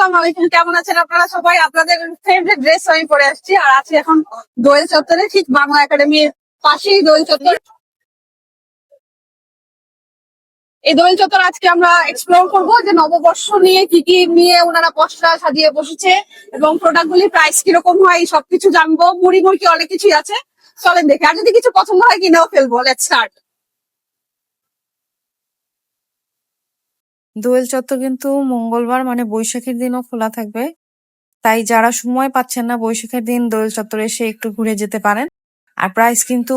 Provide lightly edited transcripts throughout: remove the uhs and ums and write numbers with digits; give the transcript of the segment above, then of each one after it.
আসসালামু আলাইকুম, কেমন আছেন আপনারা সবাই? আপনাদের ফেভারিট ড্রেস আমি পরে আসছি আর আছি এখন দোয়েল চত্বরে, ঠিক বাংলা একাডেমির পাশেই দোয়েল চত্বর। এই দোয়েল চত্বর আজকে আমরা এক্সপ্লোর করবো যে নববর্ষ নিয়ে কি কি নিয়ে ওনারা পসরা সাজিয়ে বসেছে এবং প্রোডাক্ট গুলির প্রাইস কিরকম হয় সবকিছু জানবো। মুড়ি মুড়কি অনেক কিছুই আছে, চলেন দেখে। আর যদি কিছু পছন্দ হয় কিনেও ফেলবো। Let's start. দোয়েল চত্বর কিন্তু মঙ্গলবার মানে বৈশাখীর দিনও খোলা থাকবে, তাই যারা সময় পাচ্ছেন না বৈশাখের দিন দোয়েল চত্বরে এসে একটু ঘুরে যেতে পারেন। আর প্রাইস কিন্তু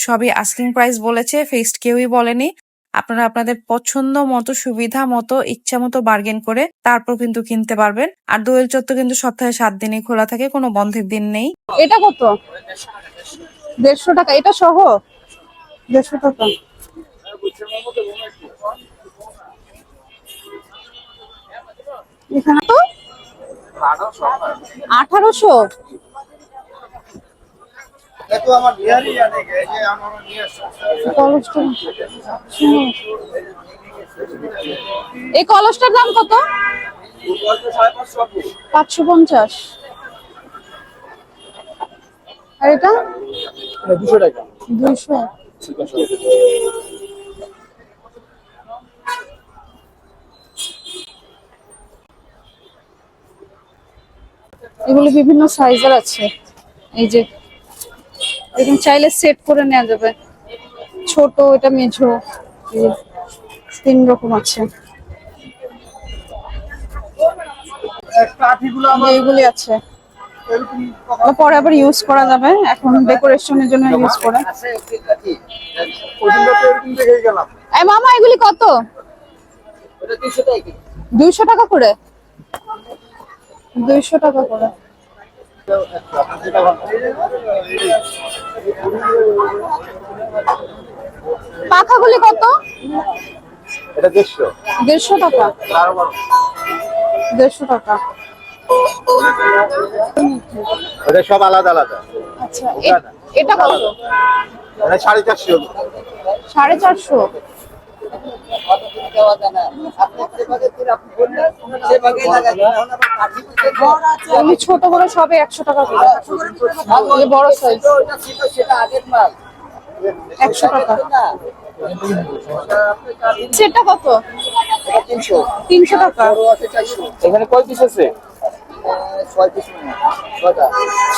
সবই আস্কিং প্রাইস বলেছে, ফিক্সড কেউই বলেনি। আপনারা আপনাদের পছন্দ মতো, সুবিধা মতো, ইচ্ছা মতো বার্গেন করে তারপর কিন্তু কিনতে পারবেন। আর দোয়েল চত্বর কিন্তু সপ্তাহে 7 দিনই খোলা থাকে, কোনো বন্ধের দিন নেই। এটা কত? 150 টাকা, এটা সহ 150 টাকা। এখানে তো 1800। এই কলসটার দাম কত? 550। আর এটা 200 টাকা। 200। এগুলো বিভিন্ন সাইজের আছে, এই যে এরকম চাইলে সেট করে নেওয়া যাবে। ছোট, এটা মেঝো, 3 রকম আছে। এইগুলি আছে, পরে আবার ইউজ করা যাবে, এখন ডেকোরেশনের জন্য ইউজ করে। এই মামা এগুলি কত? 200 টাকা করে। 200 টাকা করে। পাখাগুলি কত? এটা 150 150 টাকা। 150 টাকা। এটা সব আলাদা আলাদা। আচ্ছা, এটা কত? এটা 450। 450। এগুলি ছোট বড় সবে 100 টাকা করে। এগুলি বড় সাইজ 100 টাকা। সেটা কত? 300 টাকা। এখানে কয় পিস আছে? 6 পিস। 6টা।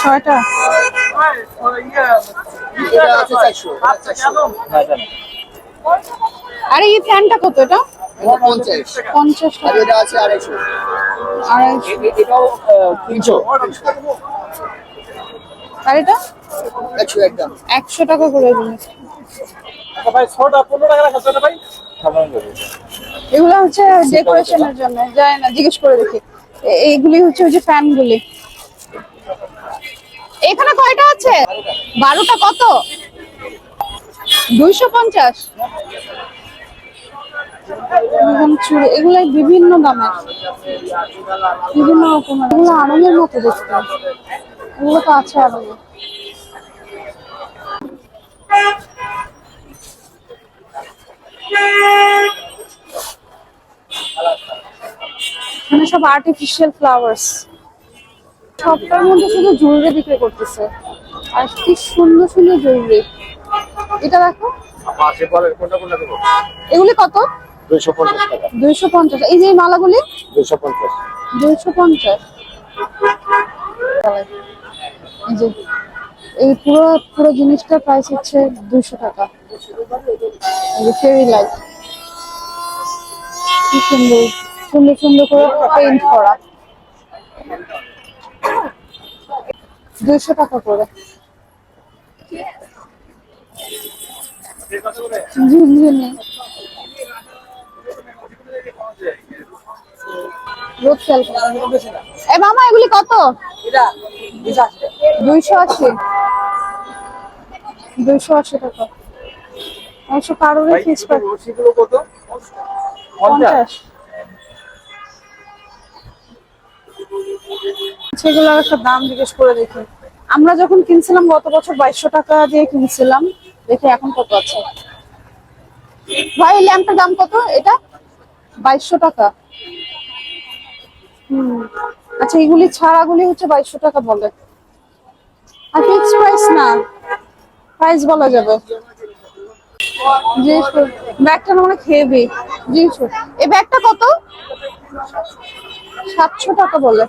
6টা। এটা আছে 400। আরে এই ফ্যানটা কত? এটা 50। 50 আর টাকা। এটা আছে 250। 250। এটাও 300। আর এটা 100 একদম। 100 টাকা করে দিন। ভাই 6টা 15 টাকা রাখা আছে ভাই। এগুলো হচ্ছে ডেকোরেশনের জন্য, যায় না, জিজ্ঞেস করে দেখি। এইগুলি হচ্ছে ওই যে ফ্যানগুলি। এখানে কয়টা আছে? 12টা। কত? 250। এগুলো বিভিন্ন দামের, বিভিন্ন রকমের। এগুলো আড়ঙের মতো দেখতে, এগুলো তো আছে আড়ঙে। মানে সব আর্টিফিশিয়াল ফ্লাওয়ার্স। সবটার মধ্যে শুধু জুয়েলারি বিক্রি করতেছে, আর কি সুন্দর সুন্দর জুয়েলারি। এটা দেখো, পাশে পরে কোনটা কোনটা দেব? এগুলি কত? 250 টাকা। 250। এই যে এই মালাগুলি 250। 250। এই যে এই পুরো পুরো জিনিসটার প্রাইস হচ্ছে 200 টাকা। এই যে ফেরি লাইট, কি সুন্দর সুন্দর সুন্দর করে পেইন্ট করা। 200 টাকা করে। ঝুনঝুনি, রোদ খেয়াল করা। এ মামা এগুলি কত? 280। 280 টাকা। 100 কারোরই ফিক্স প্রাইস। সেগুলো কত? 50। সেগুলোর একটা দাম জিজ্ঞেস করে দেখি। আমরা যখন কিনছিলাম গত বছর 2200 টাকা দিয়ে কিনছিলাম, দেখি এখন কত আছে। ভাই এই ল্যাম্পটার দাম কত? এটা 2200 টাকা। হুম। আচ্ছা এগুলি ছাড়াগুলি হচ্ছে 2200 টাকা বলে। আর ফিক্স প্রাইস না, প্রাইস বলা যাবে। জি sure। ব্যাগটা না অনেক হেভি। জি sure। এই ব্যাগটা কত? 700 টাকা বলে।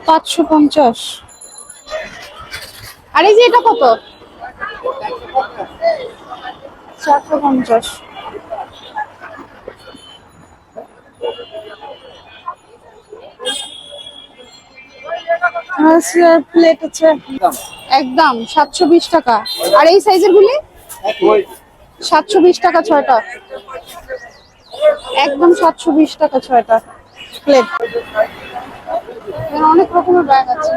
$550। আর এই যে এটা কত? 450। প্লেট আছে একদম 720 টাকা। আর এই সাইজের গুলি 720 টাকা 6টা। একদম 720 টাকা 6টা প্লেট। অনেক রকমের ব্যাগ আছে।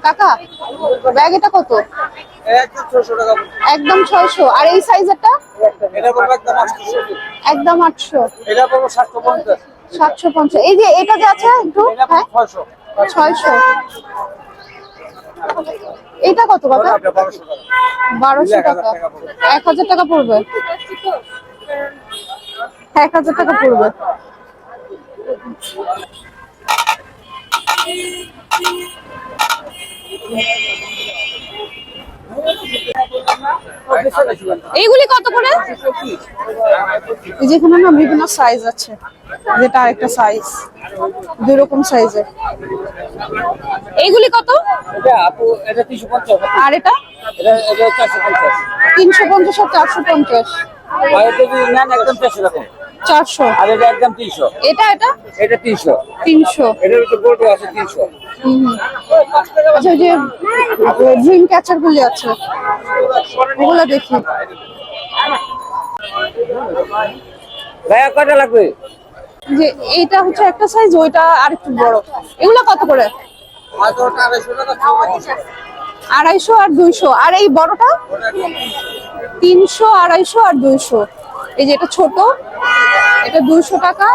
কাকা ব্যাগ এটা কত? একদম 600 টাকা। একদম 600। আর এই সাইজেরটা এটা পড়বে একদম 800। একদম 800। এটা পড়বে 750। 750। এই যে এটা যে আছে একটু, এটা হ্যাঁ পড়বে 600। 600। এটা কত কাকা? এটা 1200 টাকা। 1200 টাকা। 1000 টাকা পড়বে। 1000 টাকা পড়বে। এইগুলি কত করে? এই যেখানে না বিভিন্ন সাইজ আছে, যেটা আরেকটা সাইজ, দুই রকম সাইজের। এইগুলি কত? এটা আপু এটা 350। আর এটা এটা 450। 350 আর 450। আর এটা যদি নেন একদম 400 টাকা। 400। আর এটা একদম 300। এটা এটা এটা 300। 300। এটার ভিতরে গোল্ড আছে 300। আচ্ছা ওই যে ড্রিম ক্যাচার গুলি আছে, ওগুলো দেখি। ভাইয়া কয়টা লাগবে? যে এইটা হচ্ছে একটা সাইজ, ওইটা আরেকটু বড়। এগুলো কত করে? 250 টাকা। 250 আর 200। আর এই বড়টা 300, 250 আর 200। এই যে এটা ছোট, এটা 200 টাকা,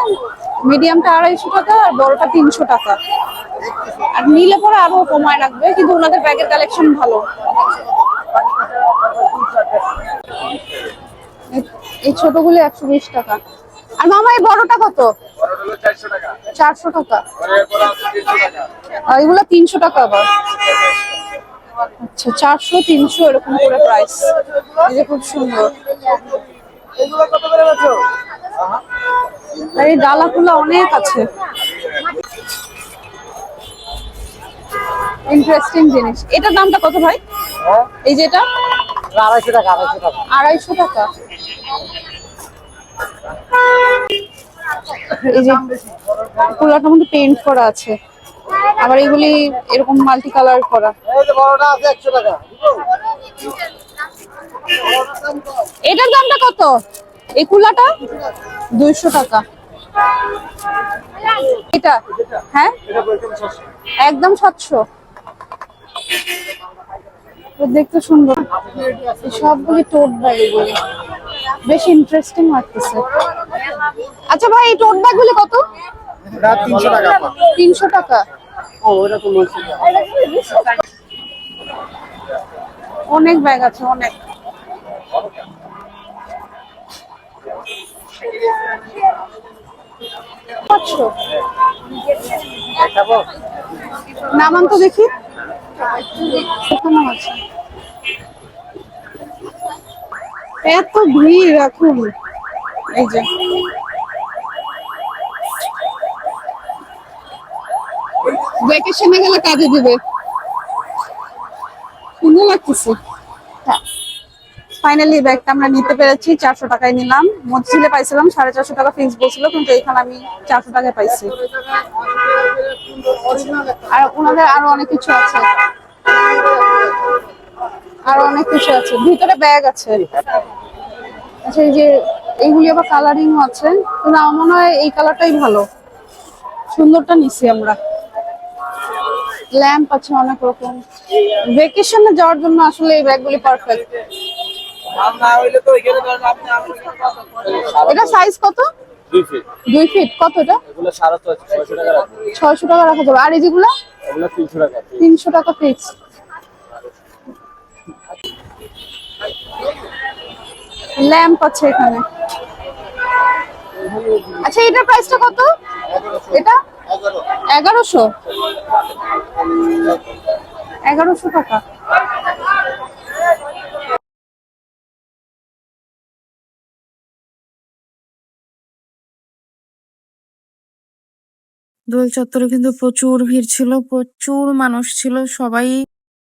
মিডিয়ামটা 250 টাকা, আর বড়টা 300 টাকা। আর নিলে পরে আরো কমায় রাখবে, কিন্তু ওনাদের ব্যাগের কালেকশন ভালো। এই ছোটগুলো 120 টাকা। আর মামা এই বড়টা কত? 400 টাকা। 400 টাকা। এরপর আছে 300 টাকা। আর এগুলো 300 টাকা আবার। আচ্ছা 400, 300 এরকম করে প্রাইস। এই যে খুব সুন্দর। এগুলো কত করে বেচো? আর এই ডালাগুলো অনেক আছে। ইন্টারেস্টিং জিনিস। এটার দামটা কত ভাই? হ্যাঁ এই যে এটা 250 টাকা। 250 টাকা। 250 টাকা। এই যে কুলাটার মধ্যে পেইন্ট করা আছে, আবার এগুলি এরকম মাল্টি কালার করা। এই যে বড়টা আছে 100 টাকা। এটার দামটা কত? এই কুলাটা 200 টাকা। এটা হ্যাঁ এটা বলতে 700। একদম 700। দেখতে সুন্দর। এই সবগুলি টোট ব্যাগ, এগুলি বেশ ইন্টারেস্টিং লাগতেছে। আচ্ছা ভাই এই টোট ব্যাগ গুলি কত? এটা 300 টাকা। 300 টাকা। ও ওটা তো লইছি। অনেক ব্যাগ আছে, অনেক। পাঁচশো। দেখাবো? নামান তো দেখি। ওখানেও আছে। এত ভিড় এখন। এই যে ভ্যাকেশনে গেলে কাজে দিবে। সুন্দর লাগতেছে। ফাইনালি ব্যাগটা আমরা নিতে পেরেছি। 400 টাকায় নিলাম। মধ্যে পাইছিলাম 450 টাকা ফিক্স বলছিল, কিন্তু এখানে আমি 400 টাকায় পাইছি। আর ওনাদের আরো অনেক কিছু আছে, আরো অনেক কিছু আছে। ভিতরে ব্যাগ আছে। আচ্ছা এই যে এইগুলি আবার কালারিং আছে, কিন্তু আমার মনে হয় এই কালারটাই ভালো। সুন্দরটা নিছি আমরা। ল্যাম্প আছে অনেক রকম। ভ্যাকেশনে যাওয়ার জন্য আসলে এই ব্যাগগুলি পারফেক্ট। না হইলে তো এখানে ধরেন আপনি এটা সাইজ কত? 2 ফিট। 2 ফিট। কত এটা? এগুলো 650 টাকা রাখুন। 600 টাকা রাখা যাবে। আর এই যেগুলো এগুলো 300 টাকা। 300 টাকা ফিক্স। ল্যাম্প আছে এখানে। আচ্ছা এটার প্রাইসটা কত? এটা 1100, 1100 টাকা। দোল চত্বরে কিন্তু প্রচুর ভিড় ছিল, প্রচুর মানুষ ছিল, সবাই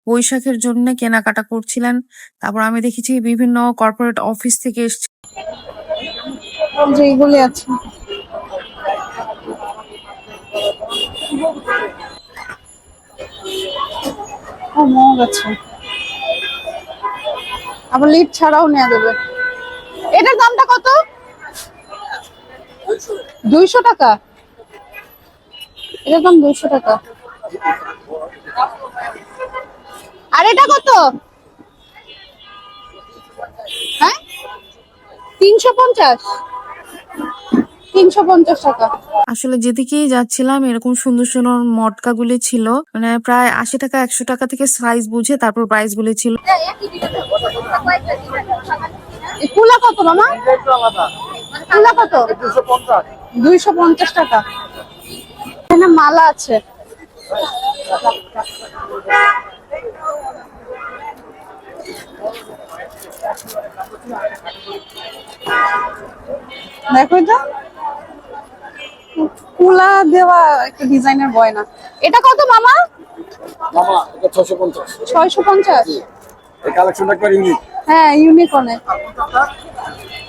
বৈশাখের জন্য কেনাকাটা করছিলেন। তারপর আমি দেখেছি বিভিন্ন কর্পোরেট অফিস থেকে এসছে। যে এইগুলি আছে, ও মগ আছে, আবার লিড ছাড়াও নেওয়া যাবে। এটার দামটা কত? 200 টাকা। এটার দাম 200 টাকা। আর এটা কত? হ্যাঁ 350, 350 টাকা। আসলে যেদিকেই যাচ্ছিলাম এরকম সুন্দর সুন্দর মটকা গুলি ছিল, মানে প্রায় 80 টাকা 100 টাকা থেকে সাইজ বুঝে তারপর প্রাইস গুলি ছিল। এই কুলা কত মামা? কুলা কত? 250 টাকা। এখানে মালা আছে। দেখো এটা কুলা দেওয়া একটা ডিজাইনের গয়না। এটা কত মামা? মামা এটা 650। 650। এই কালেকশনটা একবার ইউনিক। হ্যাঁ ইউনিক অনেক।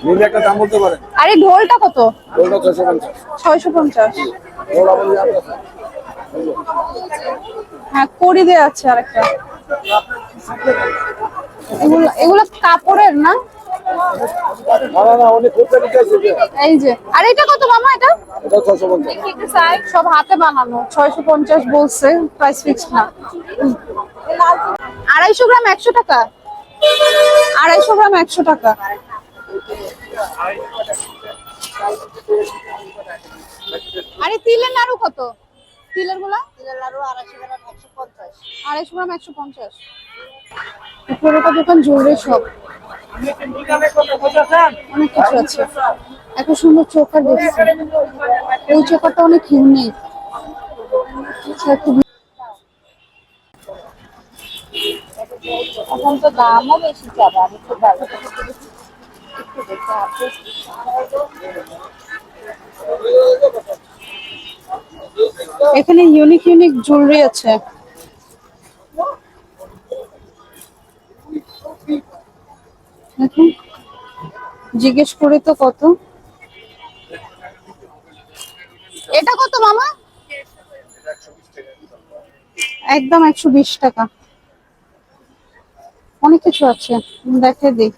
নিলে একটা দাম বলতে পারেন। আর এই ঢোলটা কত? ওটা 650। 650। ওর আবার ইয়াদ আছে। হ্যাঁ কড়ি দেয়া আছে আরেকটা। এগুলো এগুলো কাপড়ের না? না অনেক খুব নিতে আছে। এই যে। আর এটা কত মামা? এটা এটা 650। সব হাতে বানানো। 650 বলছে, প্রাইস ফিক্স না। 250 গ্রাম 100 টাকা। 250 গ্রাম 100 টাকা। আরে তিলের নাড়ু কত? তিলের গুলা? তিলের নাড়ু 250 গ্রাম 150। 250 গ্রাম 150। পুরোটা দোকান জুয়েলারি শপ, অনেক কিছু আছে। এত সুন্দর চোকার দেখছি, ওই চোকারটা অনেক ইউনিক। এখন তো দামও বেশি যাবে, আমি তো ভালো একটু দেখে আপনি। এখানে ইউনিক ইউনিক জুয়েলারি আছে। দেখুন জিজ্ঞেস করে তো কত। এটা কত মামা? একদম 120 টাকা। অনেক কিছু আছে, দেখে দিই।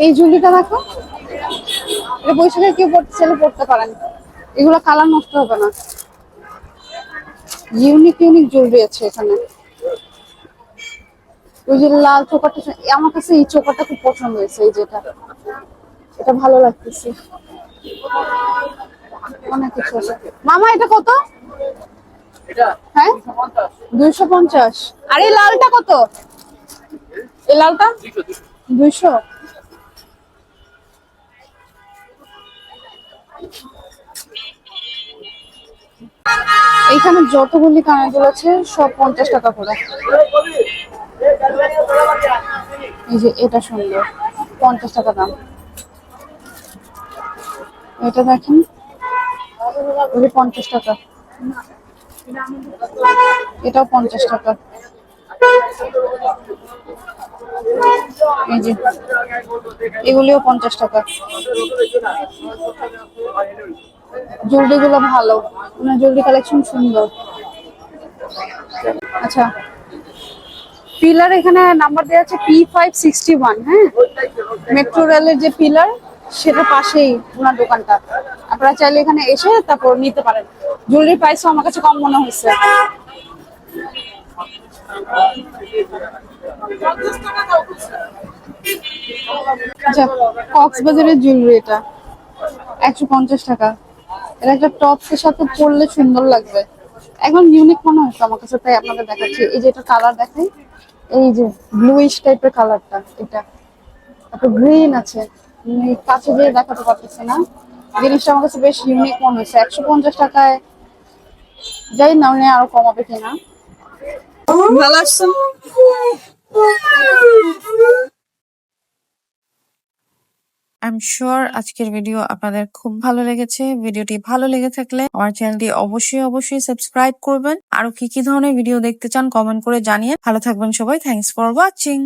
এই ঝুলিটা দেখো, এটা বৈশাখে কেউ পড়তে চাইলে পড়তে পারেন। এগুলো কালার নষ্ট হবে না। ইউনিক ইউনিক জুয়েলারি আছে এখানে। ওই যে লাল চোকারটা, আমার কাছে এই চোকারটা খুব পছন্দ হয়েছে। এই যেটা, এটা ভালো লাগতেছে। অনেক কিছু আছে। মামা এটা কত? হ্যাঁ 250। আর এই লালটা কত? এই লালটা 200। এইখানে যতগুলি কানের দুল আছে সব 50 টাকা করে। এই যে এটা সুন্দর, 50 টাকা দাম। এটা দেখেন, 50 টাকা। এটাও 50 টাকা। এই যে এগুলিও 50 টাকা। জুয়েলারি গুলো ভালো, মানে জুয়েলারি কালেকশন সুন্দর। আচ্ছা পিলার এখানে নাম্বার দেওয়া আছে P561। হ্যাঁ মেট্রো রেলের যে পিলার, সেটা পাশেই ওনার দোকানটা। আপনারা চাইলে এখানে এসে তারপর নিতে পারেন। জুয়েলারি প্রাইসও আমার কাছে কম মনে হয়েছে। আচ্ছা কক্সবাজারের জুয়েলারি, এটা 150 টাকা। এটা একটা টপসের সাথে পরলে সুন্দর লাগবে। একদম ইউনিক মনে হচ্ছে আমার কাছে, তাই আপনাদের দেখাচ্ছি। এই যে এটা কালার দেখাই, এই যে ব্লুইশ টাইপের কালারটা, এটা একটা গ্রিন আছে, কাছে দিয়ে দেখাতে পারতেছে না। জিনিসটা আমার কাছে বেশ ইউনিক মনে হচ্ছে। 150 টাকায় যাই না, উনি আরো কমাবে কিনা। ভালো আসছে। আই এম শিওর আজকের ভিডিও আপনাদের খুব ভালো লেগেছে। ভিডিওটি ভালো লেগে থাকলে আমার চ্যানেলটি অবশ্যই সাবস্ক্রাইব করবেন। আরো কি কি ধরনের ভিডিও দেখতে চান কমেন্ট করে জানিয়ে। ভালো থাকবেন সবাই। Thanks for watching.